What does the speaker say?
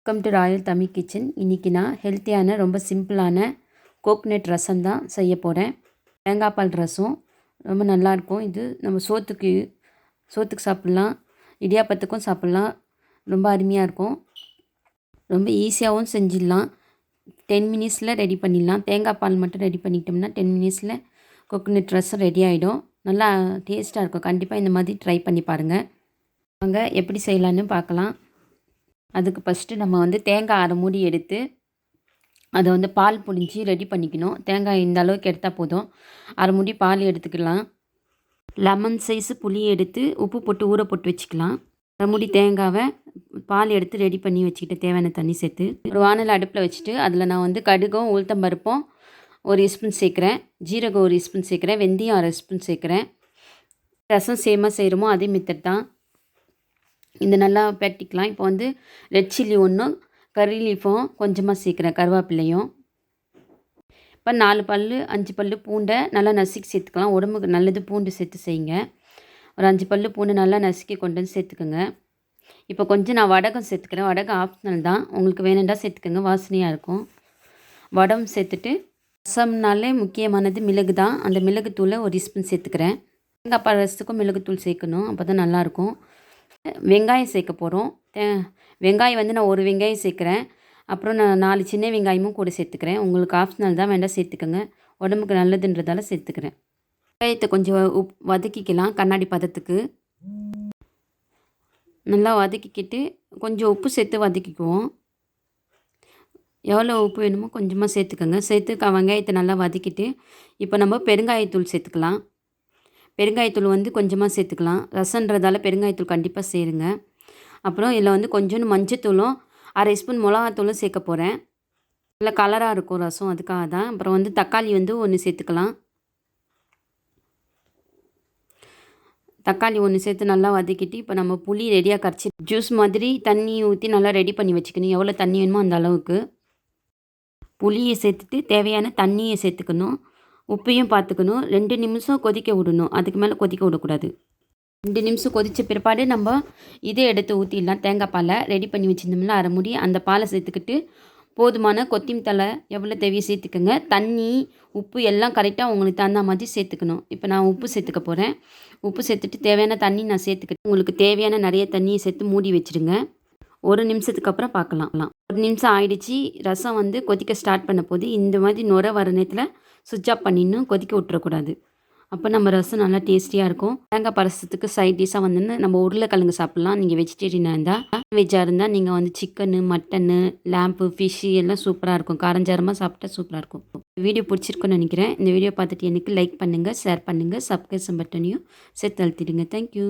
Welcome to Royal Tamil kitchen. இன்றைக்கி நான் ஹெல்த்தியான ரொம்ப சிம்பிளான கோக்னட் ரசம் தான் செய்ய போகிறேன். தேங்காய் பால் ரசம் ரொம்ப நல்லாயிருக்கும். இது நம்ம சோத்துக்கு சாப்பிட்லாம், இடியாப்பத்துக்கும் சாப்பிட்லாம். ரொம்ப அருமையாக இருக்கும். ரொம்ப ஈஸியாகவும் செஞ்சிடலாம். 10 மினிட்ஸில் ரெடி பண்ணிடலாம். தேங்காய் பால் மட்டும் ரெடி பண்ணிக்கிட்டோம்னா 10 மினிட்ஸில் கோக்னட் ரசம் ரெடி ஆகிடும். நல்லா டேஸ்ட்டாக இருக்கும். கண்டிப்பாக இந்த மாதிரி ட்ரை பண்ணி பாருங்கள். வாங்க எப்படி செய்யலான்னு பார்க்கலாம். அதுக்கு ஃபஸ்ட்டு நம்ம தேங்காய் அரை மூடி எடுத்து அதை பால் புழிஞ்சி ரெடி பண்ணிக்கணும். தேங்காய் இந்த அளவுக்கு எடுத்தால் போதும். அரை மூடி பால் எடுத்துக்கலாம். லெமன் சைஸு புளி எடுத்து உப்பு போட்டு ஊற போட்டு வச்சுக்கலாம். அரை மூடி தேங்காவை பால் எடுத்து ரெடி பண்ணி வச்சுக்கிட்டு தேவையான தண்ணி சேர்த்து ஒரு வானல் அடுப்பில் வச்சுட்டு அதில் நான் கடுகும் உளுத்தம்பருப்பும் 1 ஸ்பூன் சேர்க்குறேன். ஜீரகம் 1 ஸ்பூன் சேர்க்குறேன். வெந்தயம் 1/2 ஸ்பூன் சேர்க்குறேன். ரசம் சேமாக செய்கிறோமோ அதே மெத்தட் தான். இந்த நல்லா பெரட்டிக்கலாம். இப்போ ரெட் சில்லி 1, கறி லீஃபும் கொஞ்சமாக சேர்க்குறேன், கருவேப்பிலையும். இப்போ 4 பல் 5 பல் பூண்டை நல்லா நசுக்கி சேர்த்துக்கலாம். உடம்புக்கு நல்லது பூண்டு சேர்த்து செய்யுங்க. ஒரு 5 பல் பூண்டை நல்லா நசுக்கி கொண்டு வந்து சேர்த்துக்கோங்க. இப்போ கொஞ்சம் நான் வடகம் சேர்த்துக்கிறேன். வடகம் ஆப்ஷனல் தான், உங்களுக்கு வேணுண்டா சேர்த்துக்கோங்க, வாசனையாக இருக்கும். வடகம் சேர்த்துட்டு ரசம்னாலே முக்கியமானது மிளகு தான். அந்த மிளகுத்தூளை 1 ஸ்பூன் சேர்த்துக்கிறேன். தேங்காய் பால் ரசத்துக்கும் மிளகுத்தூள் சேர்க்கணும், அப்போ தான் நல்லாயிருக்கும். வெங்காயம் சேர்க்க போகிறோம். வெங்காயம் நான் 1 வெங்காயம் சேர்க்குறேன். அப்புறம் நான் 4 சின்ன வெங்காயமும் கூட சேர்த்துக்கிறேன். உங்களுக்கு ஆப்ஷனல் தான், வேண்டாம் சேர்த்துக்கோங்க, உடம்புக்கு நல்லதுன்றதால சேர்த்துக்கிறேன். வெங்காயத்தை கொஞ்சம் வதக்கிக்கலாம். கண்ணாடி பதத்துக்கு நல்லா வதக்கிக்கிட்டு கொஞ்சம் உப்பு சேர்த்து வதக்கிக்குவோம். எவ்வளோ உப்பு வேணுமோ கொஞ்சமாக சேர்த்துக்கோங்க. சேர்த்து வெங்காயத்தை நல்லா வதக்கிட்டு இப்போ நம்ம பெருங்காயத்தூள் சேர்த்துக்கலாம். பெருங்காயத்தூள் கொஞ்சமாக சேர்த்துக்கலாம். ரசன்றதால பெருங்காயத்தூள் கண்டிப்பாக சேருங்க. அப்புறம் இதில் கொஞ்சோண்டு மஞ்சத்தூளும் 1/2 ஸ்பூன் மிளகாத்தூளும் சேர்க்க போகிறேன். நல்லா கலராக இருக்கும் ரசம், அதுக்காக தான். அப்புறம் தக்காளி 1 சேர்த்துக்கலாம். தக்காளி 1 சேர்த்து நல்லா வதக்கிட்டு இப்போ நம்ம புளி ரெடியாக கரைச்சி ஜூஸ் மாதிரி தண்ணி ஊற்றி நல்லா ரெடி பண்ணி வச்சுக்கணும். எவ்வளோ தண்ணி வேணுமோ அந்த அளவுக்கு புளியை சேர்த்துட்டு தேவையான தண்ணியை சேர்த்துக்கணும். உப்பையும் பார்த்துக்கணும். 2 நிமிஷம் கொதிக்க விடணும், அதுக்கு மேலே கொதிக்க விடக்கூடாது. 2 நிமிஷம் கொதித்த பிற்பாடு நம்ம இதை எடுத்து ஊற்றிடலாம். தேங்காய் பாலை ரெடி பண்ணி வச்சுருந்தோம்னா அரை மூடி அந்த பாலை சேர்த்துக்கிட்டு போதுமான கொத்தமல்லி தழை எவ்வளோ தேவையோ சேர்த்துக்கோங்க. தண்ணி உப்பு எல்லாம் கரெக்டாக உங்களுக்கு தகுந்த மாதிரி சேர்த்துக்கணும். இப்போ நான் உப்பு சேர்த்துக்க போகிறேன். உப்பு சேர்த்துட்டு தேவையான தண்ணி நான் சேர்த்துக்கிட்டு உங்களுக்கு தேவையான நிறைய தண்ணியை சேர்த்து மூடி வச்சுருங்க. 1 நிமிஷத்துக்கு அப்புறம் பார்க்கலாம். 1 நிமிஷம் ஆயிடுச்சு. ரசம் கொதிக்க ஸ்டார்ட் பண்ண போது இந்த மாதிரி நுரை வர நேரத்தில் சுவிட்ச் ஆஃப் பண்ணிடணும், கொதிக்க விட்டுறக்கூடாது. அப்போ நம்ம ரசம் நல்லா டேஸ்டியாக இருக்கும். தேங்காய் பால் ரசத்துக்கு சைட் டிஷ்ஷாக நம்ம உருளைக்கிழங்கு சாப்பிட்லாம். நீங்கள் வெஜிடேரியனாக இருந்தால். வெஜ்ஜாக இருந்தால் நீங்கள் சிக்கனு, மட்டனு, லேம்பு, ஃபிஷ்ஷு எல்லாம் சூப்பராக இருக்கும். காரஞ்சாரமாக சாப்பிட்டா சூப்பராக இருக்கும். வீடியோ பிடிச்சிருக்குன்னு நினைக்கிறேன். இந்த வீடியோ பார்த்துட்டு எனக்கு லைக் பண்ணுங்கள், ஷேர் பண்ணுங்கள், சப்ஸ்கிரைப் பட்டனையும் சேர்த்து அழுத்திடுங்க. தேங்க்யூ.